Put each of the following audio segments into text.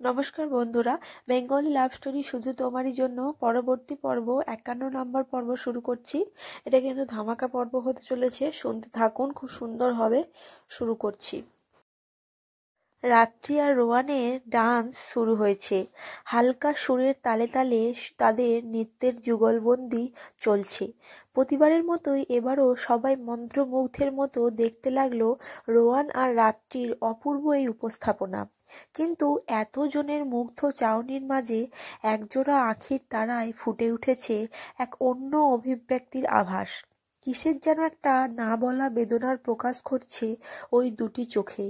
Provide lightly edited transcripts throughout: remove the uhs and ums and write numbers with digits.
নমস্কার বন্ধুরা, Bengali love story শুধু তোমারই জন্য পরবর্তী পর্ব 51 নম্বর পর্ব শুরু করছি। এটা কিন্তু ধামাকা পর্ব হতে চলেছে, শুনতে থাকুন, খুব সুন্দর হবে। শুরু করছি। রাত্রি আর রোয়ানের ডান্স শুরু হয়েছে। হালকা সুরের তালে তালে তাদের নৃত্যের যুগলবন্দি চলছে। প্রতিবারের মতোই এবারও সবাই মন্ত্রমুগ্ধের মতো দেখতে লাগলো রোয়ান আর রাত্রির অপূর্ব এই উপস্থাপনা। কিন্তু এতজনের মুগ্ধ চাউনির মাঝে একজোড়া আখির তারায় ফুটে উঠেছে এক অন্য অভিব্যক্তির আভাস। কিসের যেন একটা না বলা বেদনার প্রকাশ ঘটছে ওই দুটি চোখে।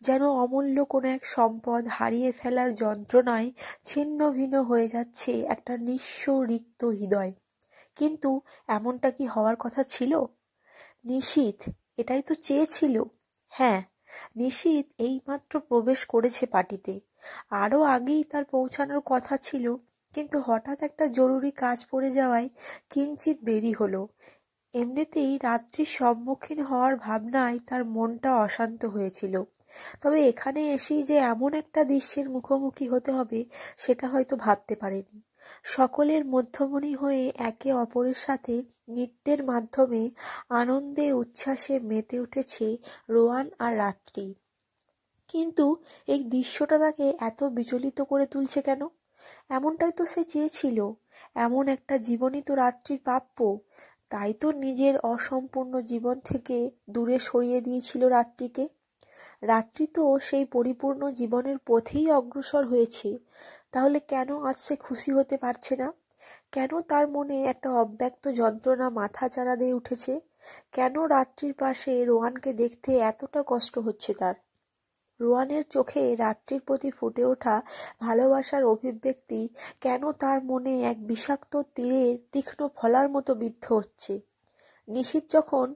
যেন অমূল্য কোনো এক সম্পদ হারিয়ে ফেলার যন্ত্রণায় ছিন্ন ভিন্ন হয়ে যাচ্ছে একটা নিঃস্ব রিক্ত হৃদয়। কিন্তু এমনটা কি হওয়ার কথা ছিল? নিশীথ এটাই তো চেয়েছিল। হ্যাঁ, নিশীথ এইমাত্র প্রবেশ করেছে পার্টিতে। আরও আগেই তার পৌঁছানোর কথা ছিল, কিন্তু হঠাৎ একটা জরুরি কাজ পড়ে যাওয়ায় কিঞ্চিত দেরি হলো। এমনিতেই রাত্রির সম্মুখীন হওয়ার ভাবনায় তার মনটা অশান্ত হয়েছিল, তবে এখানে এসেই যে এমন একটা দৃশ্যের মুখোমুখি হতে হবে সেটা হয়তো ভাবতে পারেনি। সকলের মধ্যমণি হয়ে একে অপরের সাথে নৃত্যের মাধ্যমে আনন্দে উচ্ছ্বাসে মেতে উঠেছে রোয়ান আর রাত্রি। কিন্তু এই দৃশ্যটা তাকে এত বিচলিত করে তুলছে কেন? এমনটাই তো সে চেয়েছিল। এমন একটা জীবনই তো রাত্রির প্রাপ্য। তাই তো নিজের অসম্পূর্ণ জীবন থেকে দূরে সরিয়ে দিয়েছিল রাত্রিকে। রাত্রি তো সেই পরিপূর্ণ জীবনের পথেই অগ্রসর হয়েছে। তাহলে কেন আজ সে খুশি হতে পারছে না? কেন তার মনে একটা অব্যক্ত যন্ত্রণা মাথাচাড়া দিয়ে উঠেছে? কেন রাত্রির পাশে রোহানকে দেখতে এতটা কষ্ট হচ্ছে তার? রোহানের চোখে রাত্রির প্রতি ফুটে ওঠা ভালোবাসার অভিব্যক্তি কেন তার মনে এক বিষাক্ত তীরের তীক্ষ্ণ ফলার মতো বিদ্ধ হচ্ছে? নিশীথ যখন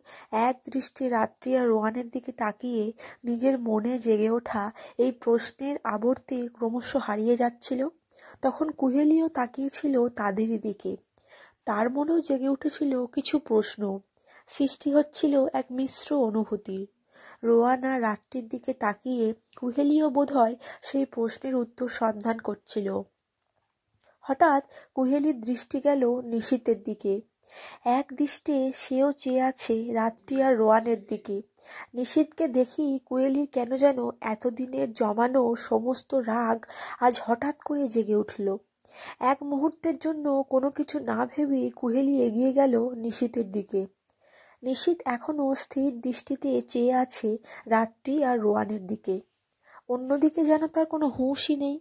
এক দৃষ্টি রাত্রি আর রোহানের দিকে তাকিয়ে নিজের মনে জেগে ওঠা এই প্রশ্নের আবর্তে ক্রমশ হারিয়ে যাচ্ছিল, তখন কুহেলিও তাকিয়েছিল তাদেরই দিকে। তার মনেও জেগে উঠেছিল কিছু প্রশ্ন। সৃষ্টি হচ্ছিল এক মিশ্র অনুভূতির। রোহান আর রাত্রির দিকে তাকিয়ে কুহেলিও বোধহয় সেই প্রশ্নের উত্তর সন্ধান করছিল। হঠাৎ কুহেলির দৃষ্টি গেল নিশীথের দিকে। এক দৃষ্টে সেও চেয়ে আছে রাত্রি আর রোহানের দিকে। নিশীথকে দেখি কুহেলির কেন যেন এতদিনের জমানো সমস্ত রাগ আজ হঠাৎ করে জেগে উঠল। এক মুহূর্তের জন্য কোনো কিছু না ভেবে কুহেলি এগিয়ে গেল নিশীথের দিকে। নিশীথ এখনো স্থির দৃষ্টিতে চেয়ে আছে রাত্রি আর রোহানের দিকে। অন্যদিকে যেন তার কোনো হুঁশই নেই।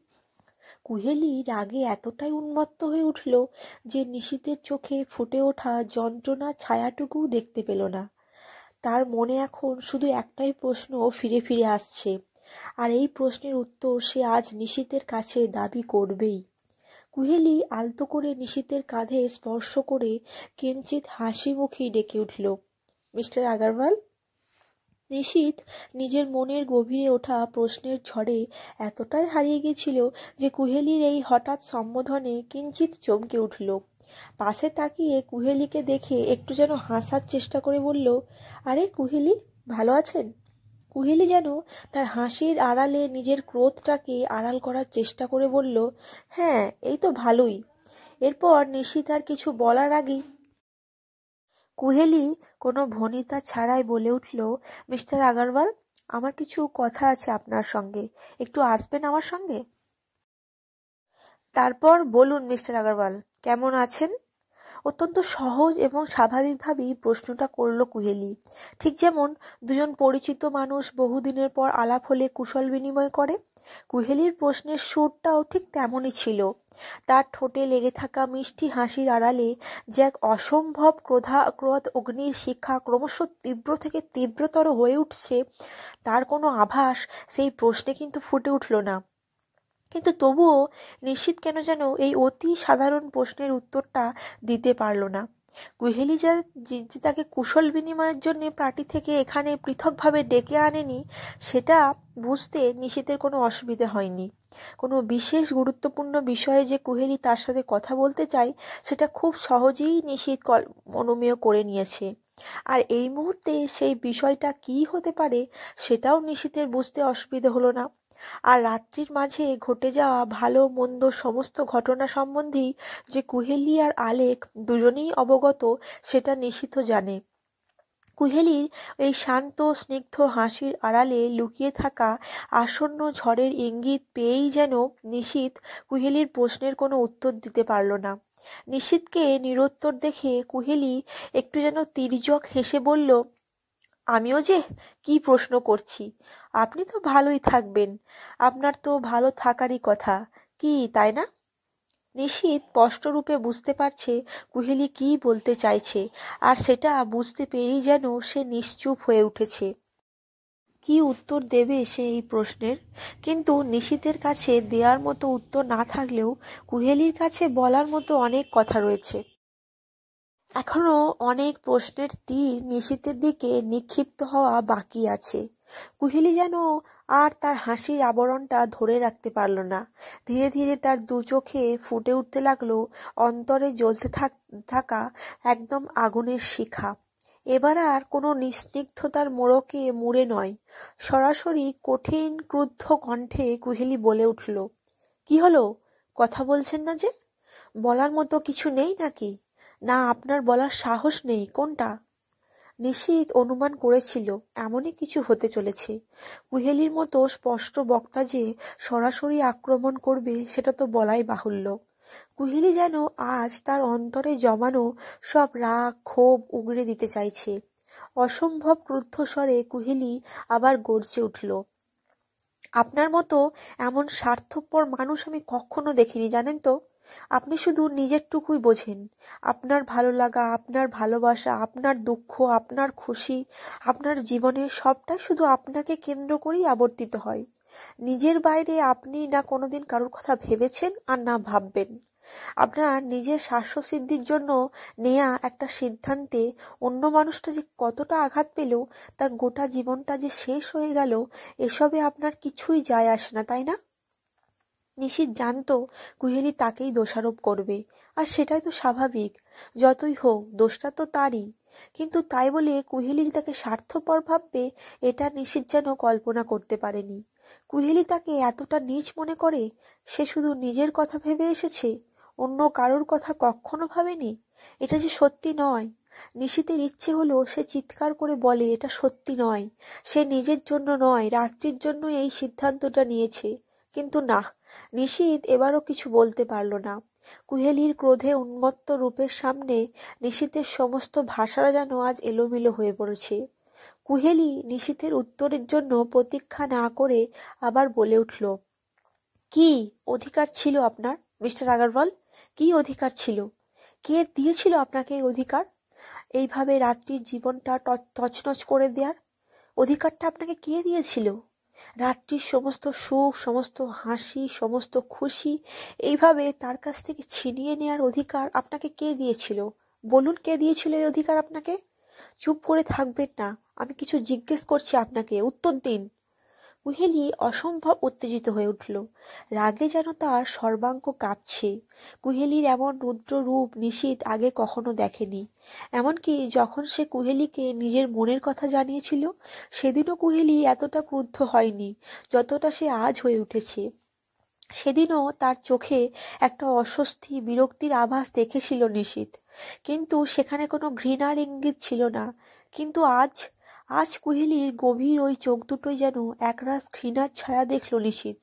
কুহেলি রাগে এতটাই উন্মত্ত হয়ে উঠল যে নিশীথের চোখে ফুটে ওঠা যন্ত্রণার ছায়াটুকুও দেখতে পেল না। তার মনে এখন শুধু একটাই প্রশ্ন ফিরে ফিরে আসছে, আর এই প্রশ্নের উত্তর সে আজ নিশীথের কাছে দাবি করবেই। কুহেলি আলতো করে নিশীথের কাঁধে স্পর্শ করে কিঞ্চিত হাসি মুখেই ডেকে উঠল, মিস্টার আগরওয়াল। নিশীথ নিজের মনের গভীরে ওঠা প্রশ্নের ঝড়ে এতটাই হারিয়ে গেছিল যে কুহেলির এই হঠাৎ সম্বোধনে কিঞ্চিত চমকে উঠল। পাশে তাকিয়ে কুহেলিকে দেখে একটু যেন হাসার চেষ্টা করে বলল, আরে কুহেলি, ভালো আছেন? কুহেলি যেন তার হাসির আড়ালে নিজের ক্রোধটাকে আড়াল করার চেষ্টা করে বলল, হ্যাঁ, এই তো ভালোই। এরপর নিশীথ আর কিছু বলার আগেই কুহেলি কোনো ভনিতা ছাড়াই বলে উঠল, মিস্টার আগরওয়াল, আমার কিছু কথা আছে আপনার সঙ্গে, একটু আসবেন আমার সঙ্গে? তারপর বলুন মিস্টার আগরওয়াল, কেমন আছেন? অত্যন্ত সহজ এবং স্বাভাবিকভাবেই প্রশ্নটা করল কুহেলি, ঠিক যেমন দুজন পরিচিত মানুষ বহুদিনের পর আলাপ হলে কুশল বিনিময় করে। কুহেলির প্রশ্নের সুরটাও ঠিক তেমনই ছিল। তার ঠোঁটে লেগে থাকা মিষ্টি হাসির আড়ালে যে এক অসম্ভব ক্রোধ অগ্নির শিখা ক্রমশ তীব্র থেকে তীব্রতর হয়ে উঠছে, তার কোনো আভাস সেই প্রশ্নে কিন্তু ফুটে উঠল না। কিন্তু তবুও নিশীথ কেন যেন এই অতি সাধারণ প্রশ্নের উত্তরটা দিতে পারল না। কুহেলি যে তাকে কুশল বিনিময়ের জন্য পার্টি থেকে এখানে পৃথকভাবে ডেকে আনেনি, সেটা বুঝতে নিশীথের কোনো অসুবিধা হয়নি। কোনো বিশেষ গুরুত্বপূর্ণ বিষয়ে যে কুহেলি তার সাথে কথা বলতে চায় সেটা খুব সহজেই নিশীথ অনুমেয় করে নিয়েছে। আর এই মুহূর্তে সেই বিষয়টা কী হতে পারে সেটাও নিশীথের বুঝতে অসুবিধা হলো না। আর রাত্রির মাঝে ঘটে যাওয়া ভালো মন্দ সমস্ত ঘটনা সম্বন্ধেই যে কুহেলি আর আলেক দুজনেই অবগত সেটা নিশীথও জানে। কুহেলির এই শান্ত স্নিগ্ধ হাসির আড়ালে লুকিয়ে থাকা আসন্ন ঝড়ের ইঙ্গিত পেয়েই যেন নিশীথ কুহেলির প্রশ্নের কোনো উত্তর দিতে পারল না। নিশীথকে নিরুত্তর দেখে কুহেলি একটু যেন তির্যক হেসে বলল, আমিও যে কি প্রশ্ন করছি, আপনি তো ভালোই থাকবেন, আপনার তো ভালো থাকারই কথা, কি তাই না? নিশীথ স্পষ্টরূপে বুঝতে পারছে কুহেলি কী বলতে চাইছে, আর সেটা বুঝতে পেরেই যেন সে নিশ্চুপ হয়ে উঠেছে। কি উত্তর দেবে সে এই প্রশ্নের? কিন্তু নিশীথের কাছে দেওয়ার মতো উত্তর না থাকলেও কুহেলির কাছে বলার মতো অনেক কথা রয়েছে। এখনো অনেক প্রশ্নের তীর নিশীথের দিকে নিক্ষিপ্ত হওয়া বাকি আছে। কুহেলি যেন আর তার হাসির আবরণটা ধরে রাখতে পারল না। ধীরে ধীরে তার দু চোখে ফুটে উঠতে লাগলো অন্তরে জ্বলতে থাকা একদম আগুনের শিখা। এবার আর কোনো নিস্নিগ্ধতার মোড়কে মুড়ে নয়, সরাসরি কঠিন ক্রুদ্ধ কণ্ঠে কুহেলি বলে উঠল, কি হলো, কথা বলছেন না যে? বলার মতো কিছু নেই নাকি? না আপনার বলার সাহস নেই, কোনটা? নিশীথ অনুমান করেছিল এমনই কিছু হতে চলেছে। কুহেলির মতো স্পষ্ট বক্তা যে সরাসরি আক্রমণ করবে সেটা তো বলাই বাহুল্য। কুহেলি যেন আজ তার অন্তরে জমানো সব রাগ ক্ষোভ উগরে দিতে চাইছে। অসম্ভব ক্রুদ্ধ স্বরে কুহেলি আবার গর্জে উঠল, আপনার মতো এমন স্বার্থপর মানুষ আমি কখনো দেখিনি, জানেন তো? আপনি শুধু নিজেরটুকুই বোঝেন। আপনার ভালো লাগা, আপনার ভালোবাসা, আপনার দুঃখ, আপনার খুশি, আপনার জীবনের সবটাই শুধু আপনাকে কেন্দ্র করেই আবর্তিত হয়। নিজের বাইরে আপনি না কোনোদিন কারোর কথা ভেবেছেন আর না ভাববেন। আপনার নিজের স্বার্থসিদ্ধির জন্য নেয়া একটা সিদ্ধান্তে অন্য মানুষটা যে কতটা আঘাত পেল, তার গোটা জীবনটা যে শেষ হয়ে গেল, এসবে আপনার কিছুই যায় আসে না, তাই না? নিশীথ জানতো কুহেলি তাকেই দোষারোপ করবে, আর সেটাই তো স্বাভাবিক। যতই হোক দোষটা তো তারই। কিন্তু তাই বলে কুহেলি যে তাকে স্বার্থপর ভাববে, এটা নিশীথ যেন কল্পনা করতে পারেনি। কুহেলি তাকে এতটা নীচ মনে করে? সে শুধু নিজের কথা ভেবে এসেছে, অন্য কারোর কথা কখনো ভাবেনি? এটা যে সত্যি নয়। নিশীথের ইচ্ছে হলো সে চিৎকার করে বলে এটা সত্যি নয়, সে নিজের জন্য নয়, রাত্রির জন্য এই সিদ্ধান্তটা নিয়েছে। কিন্তু না, নিশীথ এবারও কিছু বলতে পারল না। কুহেলির ক্রোধে উন্মত্ত রূপের সামনে নিশীথের সমস্ত ভাষারা যেন আজ এলোমেলো হয়ে পড়েছে। কুহেলি নিশীথের উত্তরের জন্য প্রতীক্ষা না করে আবার বলে উঠল, কি অধিকার ছিল আপনার, মিস্টার আগরওয়াল? কি অধিকার ছিল? কে দিয়েছিল আপনাকে এই অধিকার? এইভাবে রাত্রির জীবনটা তছনছ করে দেওয়ার অধিকারটা আপনাকে কে দিয়েছিল? রাত্রির সমস্ত সুখ, সমস্ত হাসি, সমস্ত খুশি এইভাবে তার কাছ থেকে ছিনিয়ে নেওয়ার অধিকার আপনাকে কে দিয়েছিল? বলুন, কে দিয়েছিল এই অধিকার আপনাকে? চুপ করে থাকবেন না, আমি কিছু জিজ্ঞেস করছি আপনাকে, উত্তর দিন। কুহেলি অসম্ভব উত্তেজিত হয়ে উঠল। রাগে যেন তার সর্বাঙ্গ কাঁপছে। কুহেলির এমন রুদ্র রূপ নিশীথ আগে কখনো দেখেনি। এমনকি যখন সে কুহেলিকে নিজের মনের কথা জানিয়েছিল, সেদিনও কুহেলি এতটা ক্রুদ্ধ হয়নি যতটা সে আজ হয়ে উঠেছে। সেদিনও তার চোখে একটা অস্বস্তি, বিরক্তির আভাস দেখেছিল নিশীথ, কিন্তু সেখানে কোনো ঘৃণার ইঙ্গিত ছিল না। কিন্তু আজ আজ কুহেলির গভীর ওই চোখ দুটোই যেন একরাশ ঘৃণার ছায়া দেখল নিশীথ।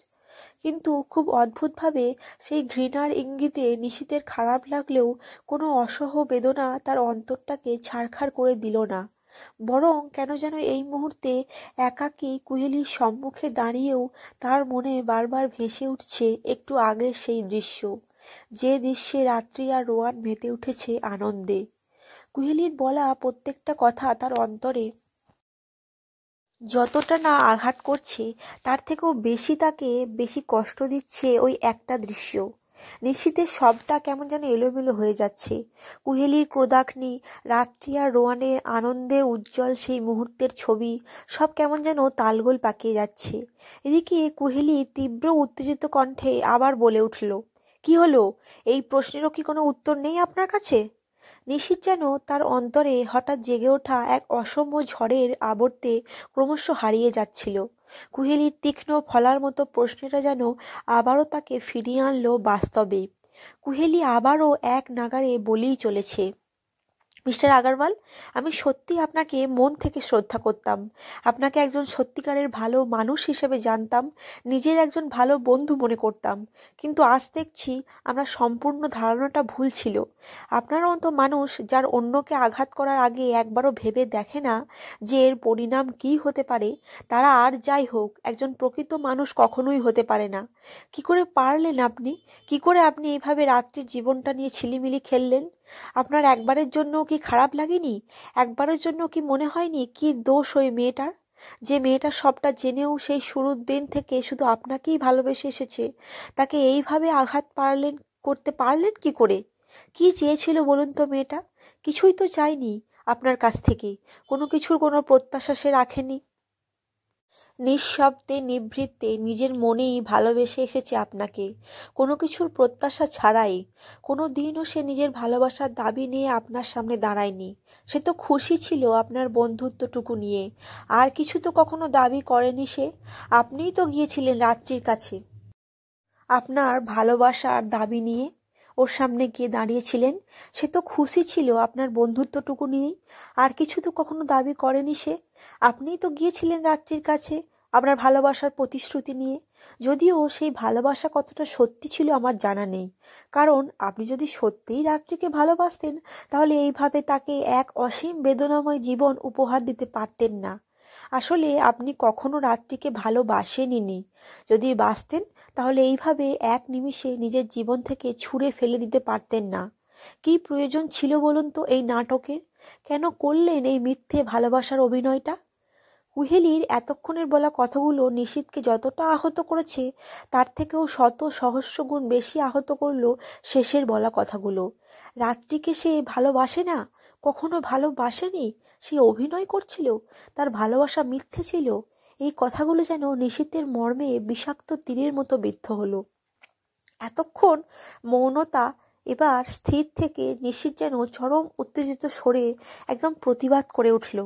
কিন্তু খুব অদ্ভুতভাবে সেই ঘৃণার ইঙ্গিতে নিশীথের খারাপ লাগলেও কোনো অসহ বেদনা তার অন্তরটাকে ছারখার করে দিল না। বরং কেন যেন এই মুহূর্তে একাকী কুহেলির সম্মুখে দাঁড়িয়েও তার মনে বারবার ভেসে উঠছে একটু আগের সেই দৃশ্য, যে দৃশ্যে রাত্রি আর রোয়ান মেতে উঠেছে আনন্দে। কুহেলির বলা প্রত্যেকটা কথা তার অন্তরে যতটা না আঘাত করছে, তার থেকেও বেশি কষ্ট দিচ্ছে ওই একটা দৃশ্য। নিশীথের সবটা কেমন যেন এলোমেলো হয়ে যাচ্ছে। কুহেলির ক্রোধাগ্নি, রাত্রি আর রোয়ানের আনন্দে উজ্জ্বল সেই মুহূর্তের ছবি, সব কেমন যেন তালগোল পাকিয়ে যাচ্ছে। এদিকে কুহেলি তীব্র উত্তেজিত কণ্ঠে আবার বলে উঠল, কি হলো? এই প্রশ্নেরও কি কোনো উত্তর নেই আপনার কাছে? নিশীথ যেন তার অন্তরে হঠাৎ জেগে ওঠা এক অসম্য ঝড়ের আবর্তে ক্রমশ হারিয়ে যাচ্ছিল। কুহেলির তীক্ষ্ণ ফলার মতো প্রশ্নটা যেন আবারও তাকে ফিরিয়ে আনলো বাস্তবে। কুহেলি আবারও এক নাগাড়ে বলেই চলেছে, মিস্টার আগারওয়াল, আমি সত্যি আপনাকে মন থেকে শ্রদ্ধা করতাম। আপনাকে একজন সত্যিকারের ভালো মানুষ হিসেবে জানতাম, নিজের একজন ভালো বন্ধু মনে করতাম। কিন্তু আজ দেখছি আমরা সম্পূর্ণ ধারণাটা ভুল ছিল। আপনার মতো মানুষ যার অন্যকে আঘাত করার আগে একবারও ভেবে দেখে না যে এর পরিণাম কী হতে পারে, তারা আর যাই হোক একজন প্রকৃত মানুষ কখনোই হতে পারে না। কি করে পারলেন আপনি? কি করে আপনি এইভাবে রাত্রির জীবনটা নিয়ে ছিলিমিলি খেললেন? আপনার একবারের জন্য কি খারাপ লাগেনি? একবারের জন্য কি মনে হয়নি কি দোষ ওই মেয়েটার? যে মেয়েটা সবটা জেনেও সেই শুরুর দিন থেকে শুধু আপনাকেই ভালোবেসে এসেছে, তাকে এইভাবে আঘাত করতে পারলেন কি করে? কি চেয়েছিল বলুন তো মেয়েটা? কিছুই তো চাইনি আপনার কাছ থেকে, কোনো কিছুর কোনো প্রত্যাশা সে রাখেনি। নিঃশব্দে নিভৃতে নিজের মনেই ভালোবেসে এসেছে আপনাকে, কোনো কিছুর প্রত্যাশা ছাড়াই। কোনো দিনও সে নিজের ভালোবাসার দাবি নিয়ে আপনার সামনে দাঁড়ায়নি। সে তো খুশি ছিল আপনার বন্ধুত্বটুকু নিয়ে, আর কিছু তো কখনো দাবি করেনি সে। আপনিই তো গিয়েছিলেন রাত্রির কাছে আপনার ভালোবাসার দাবি নিয়ে, ওর সামনে গিয়ে দাঁড়িয়েছিলেন। সে তো খুশি ছিল আপনার বন্ধুত্বটুকু নিয়েই, আর কিছু তো কখনো দাবি করেনি সে। আপনিই তো গিয়েছিলেন রাত্রির কাছে আপনার ভালোবাসার প্রতিশ্রুতি নিয়ে। যদিও সেই ভালোবাসা কতটা সত্যি ছিল আমার জানা নেই, কারণ আপনি যদি সত্যিই রাত্রিকে ভালোবাসতেন তাহলে এইভাবে তাকে এক অসীম বেদনাময় জীবন উপহার দিতে পারতেন না। আসলে আপনি কখনো রাত্রিকে ভালোবাসেনইনি। যদি বাসতেন তাহলে এইভাবে এক নিমিষে নিজের জীবন থেকে ছুঁড়ে ফেলে দিতে পারতেন না। কী প্রয়োজন ছিল বলুন তো এই নাটকের? কেন করলেন এই মিথ্যে ভালোবাসার অভিনয়টা? কুহেলির এতক্ষণের বলা কথাগুলো নিশীথকে যতটা আহত করেছে তার থেকেও শত সহস্র গুণ বেশি আহত করল শেষের বলা কথাগুলো। রাত্রিকে সে ভালোবাসে না, কখনো ভালোবাসেনি, সে অভিনয় করছিল, তার ভালোবাসা মিথ্যে ছিল। এই কথাগুলো যেন নিশীথের মর্মে বিষাক্ত তীরের মতো বিদ্ধ হলো। এতক্ষণ মৌনতা এবার স্থির থেকে নিশীথ যেন চরম উত্তেজিত স্বরে একদম প্রতিবাদ করে উঠল,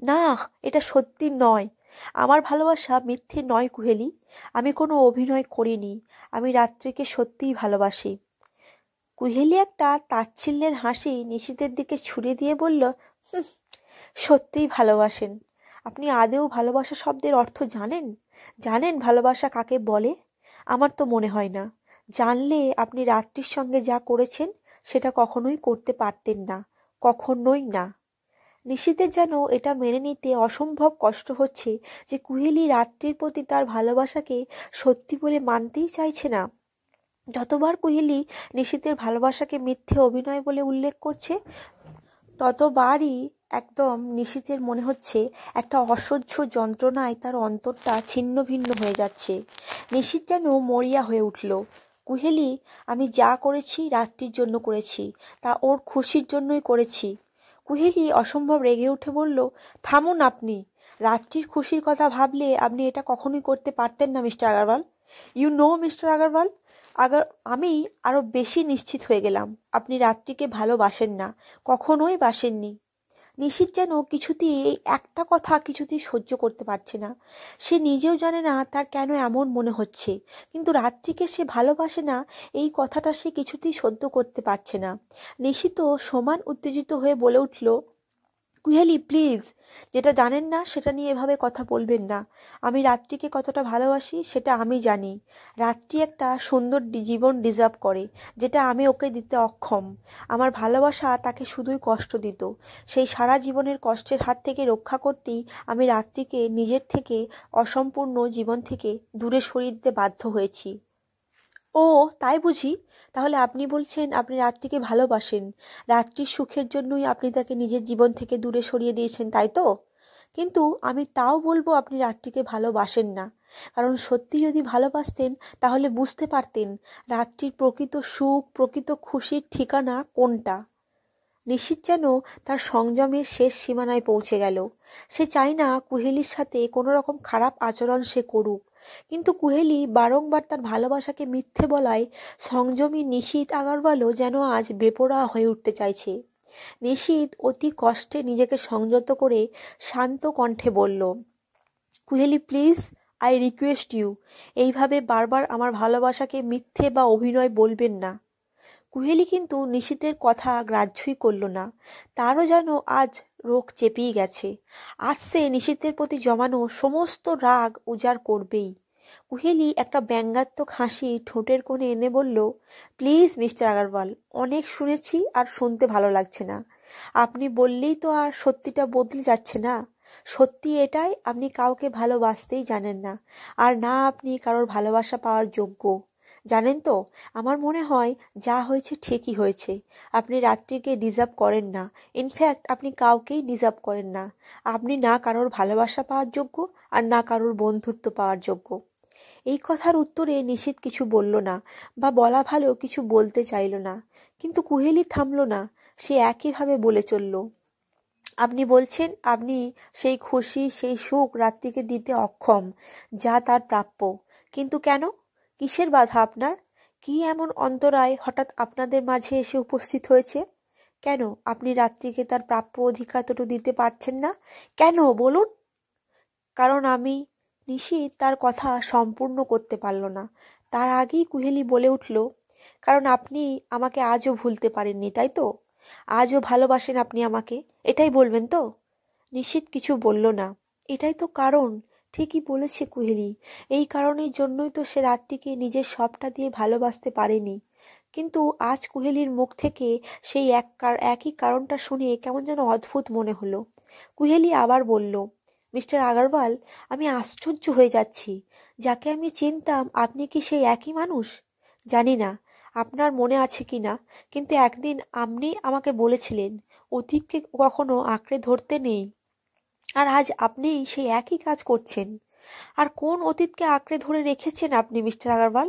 না, এটা সত্যি নয়। আমার ভালোবাসা মিথ্যে নয় কুহেলি। আমি কোনো অভিনয় করিনি। আমি রাত্রিকে সত্যিই ভালোবাসি। কুহেলি একটা তাচ্ছিল্যের হাসি নিশীথের দিকে ছুড়ে দিয়ে বলল, হুম, সত্যিই ভালোবাসেন? আপনি আদেও ভালোবাসা শব্দের অর্থ জানেন? জানেন ভালোবাসা কাকে বলে? আমার তো মনে হয় না। জানলে আপনি রাত্রির সঙ্গে যা করেছেন সেটা কখনোই করতে পারতেন না, কখনোই না। নিশীথের যেন এটা মেনে নিতে অসম্ভব কষ্ট হচ্ছে যে কুহেলি রাত্রির প্রতি তার ভালোবাসাকে সত্যি বলে মানতেই চাইছে না। যতবার কুহেলি নিশীথের ভালোবাসাকে মিথ্যে অভিনয় বলে উল্লেখ করছে, ততবারই একদম নিশীথের মনে হচ্ছে একটা অসহ্য যন্ত্রণায় তার অন্তরটা ছিন্ন ভিন্ন হয়ে যাচ্ছে। নিশীথ যেন মরিয়া হয়ে উঠল। কুহেলি, আমি যা করেছি রাত্রির জন্য করেছি, তা ওর খুশির জন্যই করেছি। কুহেলি অসম্ভব রেগে উঠে বলল, থামুন আপনি। রাত্রির খুশির কথা ভাবলে আপনি এটা কখনোই করতে পারতেন না মিস্টার আগারওয়াল। মিস্টার আগারওয়াল, আমি আরও বেশি নিশ্চিত হয়ে গেলাম আপনি রাত্রিকে ভালোবাসেন না, কখনোই বাসেননি। নিশীথ যেন কিছুতেই এই একটা কথা কিছুতেই সহ্য করতে পারছে না। সে নিজেও জানে না তার কেন এমন মনে হচ্ছে, কিন্তু রাত্রিকে সে ভালোবাসে না এই কথাটা সে কিছুতেই সহ্য করতে পারছে না। নিশীথও সমান উত্তেজিত হয়ে বলে উঠল, কুহেলি প্লিজ, যেটা জানেন না সেটা নিয়ে এভাবে কথা বলবেন না। আমি রাত্রিকে কতটা ভালোবাসি সেটা আমি জানি। রাত্রি একটা সুন্দর জীবন ডিজার্ভ করে, যেটা আমি ওকে দিতে অক্ষম। আমার ভালোবাসা তাকে শুধুই কষ্ট দিত। সেই সারা জীবনের কষ্টের হাত থেকে রক্ষা করতেই আমি রাত্রিকে নিজের থেকে, অসম্পূর্ণ জীবন থেকে দূরে সরিয়ে দিতে বাধ্য হয়েছি। ও তাই বুঝি? তাহলে আপনি বলছেন আপনি রাত্রিকে ভালোবাসেন, রাত্রির সুখের জন্যই আপনি তাকে নিজের জীবন থেকে দূরে সরিয়ে দিয়েছেন, তাই তো? কিন্তু আমি তাও বলবো আপনি রাত্রিকে ভালোবাসেন না, কারণ সত্যি যদি ভালোবাসতেন তাহলে বুঝতে পারতেন রাত্রির প্রকৃত সুখ, প্রকৃত খুশির ঠিকানা কোনটা। নিশীথ যেন তার সংযমের শেষ সীমানায় পৌঁছে গেল। সে চায় না কুহেলির সাথে কোনো রকম খারাপ আচরণ সে করুক, কিন্তু কুহেলি বারংবার তার ভালোবাসাকে মিথ্যে বলায় সংযমী নিশীথ আগারওয়ালও যেন আজ বেপরোয়া হয়ে উঠতে চাইছে। নিশীথ অতি কষ্টে নিজেকে সংযত করে শান্ত কণ্ঠে বলল, কুহেলি প্লিজ, আই রিকোয়েস্ট ইউ, এইভাবে বারবার আমার ভালোবাসাকে মিথ্যে বা অভিনয় বলবেন না। কুহেলি কিন্তু নিশীথের কথা গ্রাহ্যই করল না। তারও যেন আজ রোগ চেপেই গেছে। আজ সে নিশীথের প্রতি জমানো সমস্ত রাগ উজাড় করবেই। কুহেলি একটা ব্যঙ্গাত্মক হাসি ঠোঁটের কোণে এনে বলল, প্লিজ মিস্টার আগারওয়াল, অনেক শুনেছি আর শুনতে ভালো লাগছে না। আপনি বললেই তো আর সত্যিটা বদলে যাচ্ছে না। সত্যি এটাই, আপনি কাউকে ভালোবাসতেই জানেন না, আর না আপনি কারোর ভালোবাসা পাওয়ার যোগ্য। জানেন তো, আমার মনে হয় যা হয়েছে ঠিকই হয়েছে। আপনি রাত্রিকে ডিজার্ভ করেন না। ইনফ্যাক্ট আপনি কাউকেই ডিজার্ভ করেন না। আপনি না কারোর ভালোবাসা পাওয়ার যোগ্য, আর না কারোর বন্ধুত্ব পাওয়ার যোগ্য। এই কথার উত্তরে নিশীথ কিছু বলল না, বা বলা ভালো কিছু বলতে চাইল না। কিন্তু কুহেলি থামল না। সে একইভাবে বলে চলল, আপনি বলছেন আপনি সেই খুশি, সেই সুখ রাত্রিকে দিতে অক্ষম যা তার প্রাপ্য। কিন্তু কেন? কিসের বাধা আপনার? কি এমন অন্তরায় হঠাৎ আপনাদের মাঝে এসে উপস্থিত হয়েছে? কেন আপনি রাত্রিকে তার প্রাপ্য অধিকারটুকু দিতে পারছেন না? কেন বলুন? কারণ আমি। নিশীথ তার কথা সম্পূর্ণ করতে পারল না। তার আগেই কুহেলি বলে উঠল, কারণ আপনি আমাকে আজও ভুলতে পারেননি, তাই তো? আজও ভালোবাসেন আপনি আমাকে, এটাই বলবেন তো? নিশীথ কিছু বলল না। এটাই তো কারণ। ঠিকই বলেছে কুহেলি। এই কারণের জন্যই তো সে রাত্রিকে নিজের সবটা দিয়ে ভালোবাসতে পারেনি। কিন্তু আজ কুহেলির মুখ থেকে সেই একই কারণটা শুনে কেমন যেন অদ্ভুত মনে হলো। কুহেলি আবার বলল, মিস্টার আগারওয়াল, আমি আশ্চর্য হয়ে যাচ্ছি। যাকে আমি চিনতাম আপনি কি সেই একই মানুষ? জানি না আপনার মনে আছে কি না, কিন্তু একদিন আপনি আমাকে বলেছিলেন অতীতকে কখনো আঁকড়ে ধরতে নেই। আর আজ আপনি সেই একই কাজ করছেন। আর কোন অতীতকে আঁকড়ে ধরে রেখেছেন আপনি মিস্টার আগারওয়াল?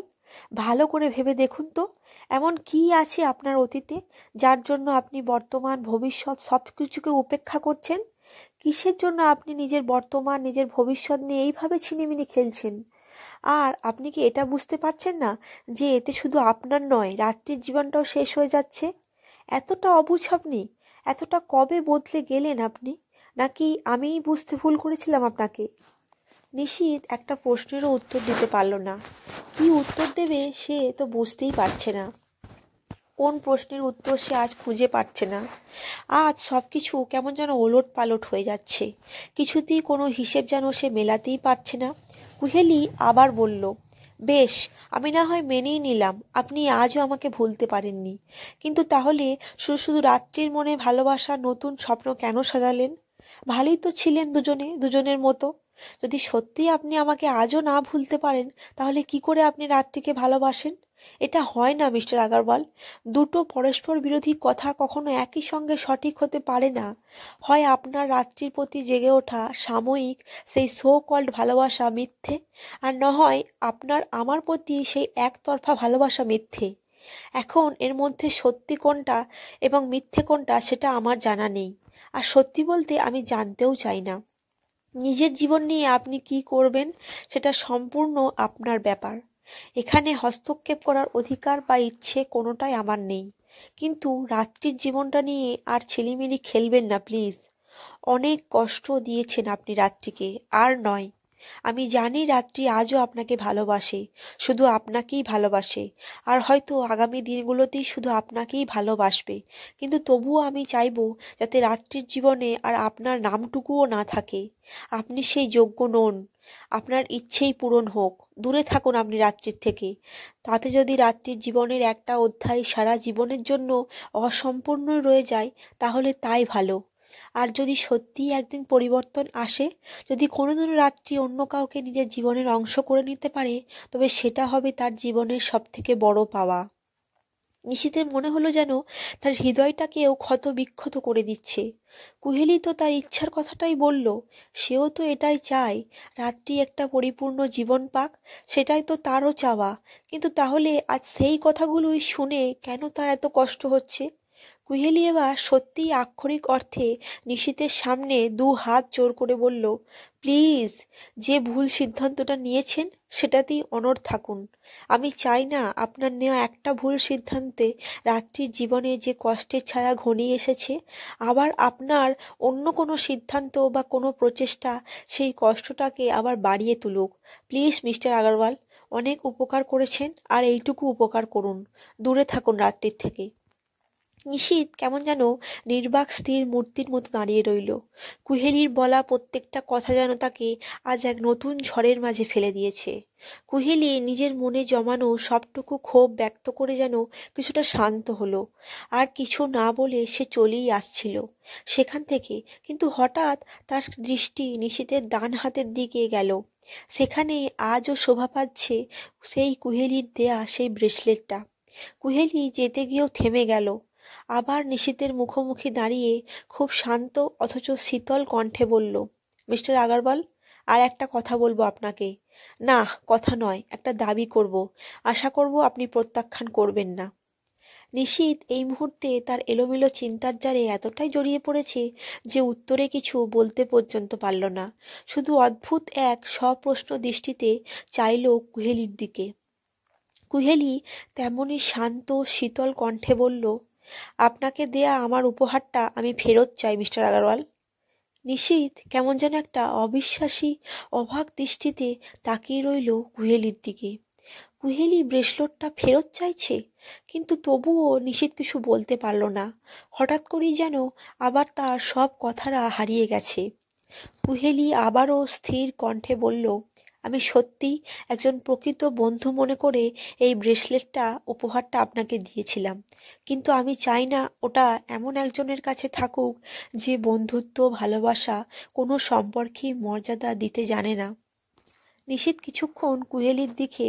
ভালো করে ভেবে দেখুন তো, এমন কি আছে আপনার অতীতে যার জন্য আপনি বর্তমান ভবিষ্যৎ সব কিছুকে উপেক্ষা করছেন? কিসের জন্য আপনি নিজের বর্তমান, নিজের ভবিষ্যৎ নিয়ে এইভাবে ছিনিমিনি খেলছেন? আর আপনি কি এটা বুঝতে পারছেন না যে এতে শুধু আপনার নয়, রাত্রির জীবনটাও শেষ হয়ে যাচ্ছে? এতটা অবুঝ আপনি? এতটা কবে বদলে গেলেন আপনি? নাকি আমিই বুঝতে ভুল করেছিলাম আপনাকে? নিশীথ একটা প্রশ্নেরও উত্তর দিতে পারল না। কি উত্তর দেবে সে তো বুঝতেই পারছে না। কোন প্রশ্নের উত্তর সে আজ খুঁজে পাচ্ছে না। আজ সব কিছু কেমন যেন ওলট পালট হয়ে যাচ্ছে। কিছুতেই কোনো হিসেব যেন সে মেলাতেই পারছে না। কুহেলি আবার বলল, বেশ, আমি না হয় মেনেই নিলাম আপনি আজও আমাকে ভুলতে পারেননি। কিন্তু তাহলে শুধু শুধু রাত্রির মনে ভালোবাসার নতুন স্বপ্ন কেন সাজালেন? ভালোই তো ছিলেন দুজনে, দুজনের মতো। যদি সত্যিই আপনি আমাকে আজও না ভুলতে পারেন, তাহলে কি করে আপনি রাত্রিকে ভালোবাসেন? এটা হয় না মিস্টার আগারওয়াল। দুটো পরস্পর বিরোধী কথা কখনো একই সঙ্গে সঠিক হতে পারে না। হয় আপনার রাত্রির প্রতি জেগে ওঠা সাময়িক সেই সো কল্ড ভালোবাসা মিথ্যে, আর না হয় আপনার আমার প্রতি সেই একতরফা ভালোবাসা মিথ্যে। এখন এর মধ্যে সত্যি কোনটা এবং মিথ্যে কোনটা সেটা আমার জানা নেই। আর সত্যি বলতে আমি জানতেও চাই না। নিজের জীবন নিয়ে আপনি কি করবেন সেটা সম্পূর্ণ আপনার ব্যাপার। এখানে হস্তক্ষেপ করার অধিকার বা ইচ্ছে কোনোটাই আমার নেই। কিন্তু রাত্রির জীবনটা নিয়ে আর ছেলেমিলি খেলবেন না প্লিজ। অনেক কষ্ট দিয়েছেন আপনি রাত্রিকে, আর নয়। আমি জানি রাত্রি আজও আপনাকে ভালোবাসে, শুধু আপনাকেই ভালোবাসে, আর হয়তো আগামী দিনগুলোতেই শুধু আপনাকেই ভালোবাসবে। কিন্তু তবুও আমি চাইবো যাতে রাত্রির জীবনে আর আপনার নামটুকুও না থাকে। আপনি সেই যোগ্য নন। আপনার ইচ্ছেই পূরণ হোক, দূরে থাকুন আপনি রাত্রির থেকে। তাতে যদি রাত্রির জীবনের একটা অধ্যায় সারা জীবনের জন্য অসম্পূর্ণ রয়ে যায়, তাহলে তাই ভালো। আর যদি সত্যিই একদিন পরিবর্তন আসে, যদি কোনোদিনও রাত্রি অন্য কাউকে নিজের জীবনের অংশ করে নিতে পারে, তবে সেটা হবে তার জীবনের সবথেকে বড় পাওয়া। নিশীথের মনে হলো যেন তার হৃদয়টাকেও ক্ষত বিক্ষত করে দিচ্ছে। কুহেলি তো তার ইচ্ছার কথাটাই বলল। সেও তো এটাই চায়, রাত্রি একটা পরিপূর্ণ জীবন পাক। সেটাই তো তারও চাওয়া। কিন্তু তাহলে আজ সেই কথাগুলোই শুনে কেন তার এত কষ্ট হচ্ছে? কুহেলি এবার সত্যিই আক্ষরিক অর্থে নিশীথের সামনে 2 হাত জোর করে বলল, প্লিজ, যে ভুল সিদ্ধান্তটা নিয়েছেন সেটাতেই অনড় থাকুন। আমি চাই না আপনার নেওয়া একটা ভুল সিদ্ধান্তে রাত্রির জীবনে যে কষ্টের ছায়া ঘনিয়ে এসেছে, আবার আপনার অন্য কোনো সিদ্ধান্ত বা কোনো প্রচেষ্টা সেই কষ্টটাকে আবার বাড়িয়ে তুলুক। প্লিজ মিস্টার আগরওয়াল, অনেক উপকার করেছেন, আর এইটুকু উপকার করুন, দূরে থাকুন রাত্রির থেকে। নিশীথ কেমন যেন নির্বাক স্থির মূর্তির মতো দাঁড়িয়ে রইল। কুহেলির বলা প্রত্যেকটা কথা যেন তাকে আজ এক নতুন ঝড়ের মাঝে ফেলে দিয়েছে। কুহেলি নিজের মনে জমানো সবটুকু ক্ষোভ ব্যক্ত করে যেন কিছুটা শান্ত হলো। আর কিছু না বলে সে চলেই আসছিল সেখান থেকে, কিন্তু হঠাৎ তার দৃষ্টি নিশীথের ডান হাতের দিকে গেল। সেখানে আজও শোভা পাচ্ছে সেই কুহেলির দেয়া সেই ব্রেসলেটটা। কুহেলি যেতে গিয়েও থেমে গেল। আবার নিশীথের মুখোমুখি দাঁড়িয়ে খুব শান্ত অথচ শীতল কণ্ঠে বলল, মিস্টার আগরওয়াল, আর একটা কথা বলবো আপনাকে। না, কথা নয়, একটা দাবি করব। আশা করব আপনি প্রত্যাখ্যান করবেন না। নিশীথ এই মুহূর্তে তার এলোমেলো চিন্তার জালে এতটাই জড়িয়ে পড়েছে যে উত্তরে কিছু বলতে পর্যন্ত পারল না। শুধু অদ্ভুত এক সপ্রশ্ন দৃষ্টিতে চাইল কুহেলির দিকে। কুহেলি তেমনই শান্ত শীতল কণ্ঠে বলল, আপনাকে দেয়া আমার উপহারটা আমি ফেরত চাই মিস্টার আগরওয়াল। নিশীথ কেমন যেন একটা অবিশ্বাসী অবাক দৃষ্টিতে তাকিয়ে রইল কুহেলির দিকে। কুহেলি ব্রেসলেটটা ফেরত চাইছে, কিন্তু তবুও নিশীথ কিছু বলতে পারল না। হঠাৎ করেই যেন আবার তার সব কথারা হারিয়ে গেছে। কুহেলি আবারও স্থির কণ্ঠে বলল, আমি সত্যি একজন প্রকৃত বন্ধু মনে করে এই ব্রেসলেটটা উপহারটা আপনাকে দিয়েছিলাম, কিন্তু আমি চাই না ওটা এমন একজনের কাছে থাকুক যে বন্ধুত্ব ভালোবাসা কোনো সম্পর্কেই মর্যাদা দিতে জানে না। নিশীথ কিছুক্ষণ কুহেলির দিকে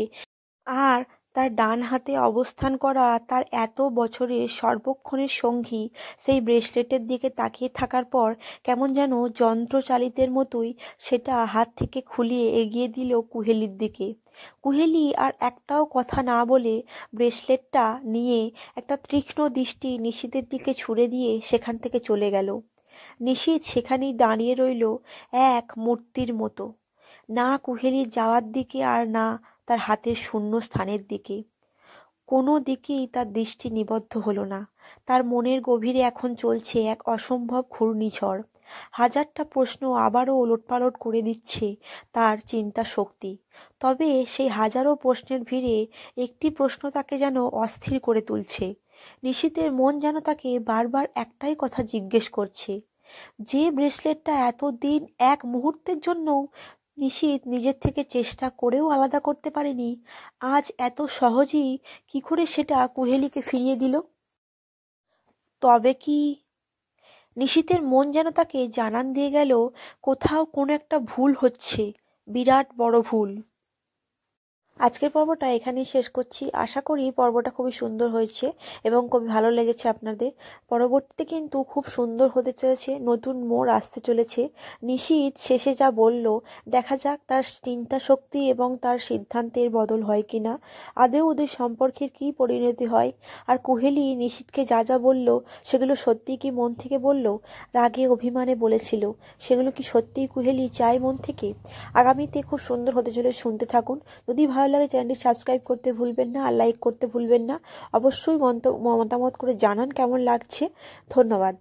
আর তার ডান হাতে অবস্থান করা তার এত বছরের সর্বক্ষণের সঙ্গী সেই ব্রেসলেটের দিকে তাকিয়ে থাকার পর কেমন যেন যন্ত্রচালিতের মতোই সেটা হাত থেকে খুলিয়ে এগিয়ে দিল কুহেলির দিকে। কুহেলি আর একটাও কথা না বলে ব্রেসলেটটা নিয়ে একটা তীক্ষ্ণ দৃষ্টি নিশীথের দিকে ছুড়ে দিয়ে সেখান থেকে চলে গেল। নিশীথ সেখানেই দাঁড়িয়ে রইল এক মূর্তির মতো, না কুহেলির যাওয়ার দিকে আর না তার হাতের শূন্য স্থানের দিকে। কোনো দিকেই তার দৃষ্টি নিবদ্ধ হলো না। তার মনের গভীরে এখন চলছে এক অসম্ভব ঘূর্ণিঝড়। হাজারটা প্রশ্ন আবারও ওলটপালট করে দিচ্ছে তার চিন্তা শক্তি। তবে সেই হাজারো প্রশ্নের ভিড়ে একটি প্রশ্ন তাকে যেন অস্থির করে তুলছে। নিশীথের মন যেন তাকে বারবার একটাই কথা জিজ্ঞেস করছে, যে ব্রেসলেটটা এতদিন এক মুহূর্তের জন্যও নিশীথ নিজের থেকে চেষ্টা করেও আলাদা করতে পারেনি, আজ এত সহজেই কি করে সেটা কুহেলিকে ফিরিয়ে দিল? তবে কি? নিশীথের মন যেন তাকে জানান দিয়ে গেল কোথাও কোনো একটা ভুল হচ্ছে, বিরাট বড় ভুল। আজকের পর্বটা এখানেই শেষ করছি। আশা করি পর্বটা খুবই সুন্দর হয়েছে এবং খুবই ভালো লেগেছে আপনাদের। পরবর্তীতে কিন্তু খুব সুন্দর হতে চলেছে, নতুন মোড় আসতে চলেছে। নিশীথ শেষে যা বলল, দেখা যাক তার চিন্তা শক্তি এবং তার সিদ্ধান্তের বদল হয় কিনা, আদৌ ওদের সম্পর্কের কী পরিণতি হয়। আর কুহেলি নিশীথকে যা যা বলল সেগুলো সত্যিই কি মন থেকে বলল, রাগে অভিমানে বলেছিল, সেগুলো কি সত্যিই কুহেলি চায় মন থেকে? আগামীতে খুব সুন্দর হতে চলে, শুনতে থাকুন। যদি ভালো লাগে চ্যানেলটি সাবস্ক্রাইব করতে ভুলবেন না, আর লাইক করতে ভুলবেন না। অবশ্যই মতামত করে জানান কেমন লাগছে। ধন্যবাদ।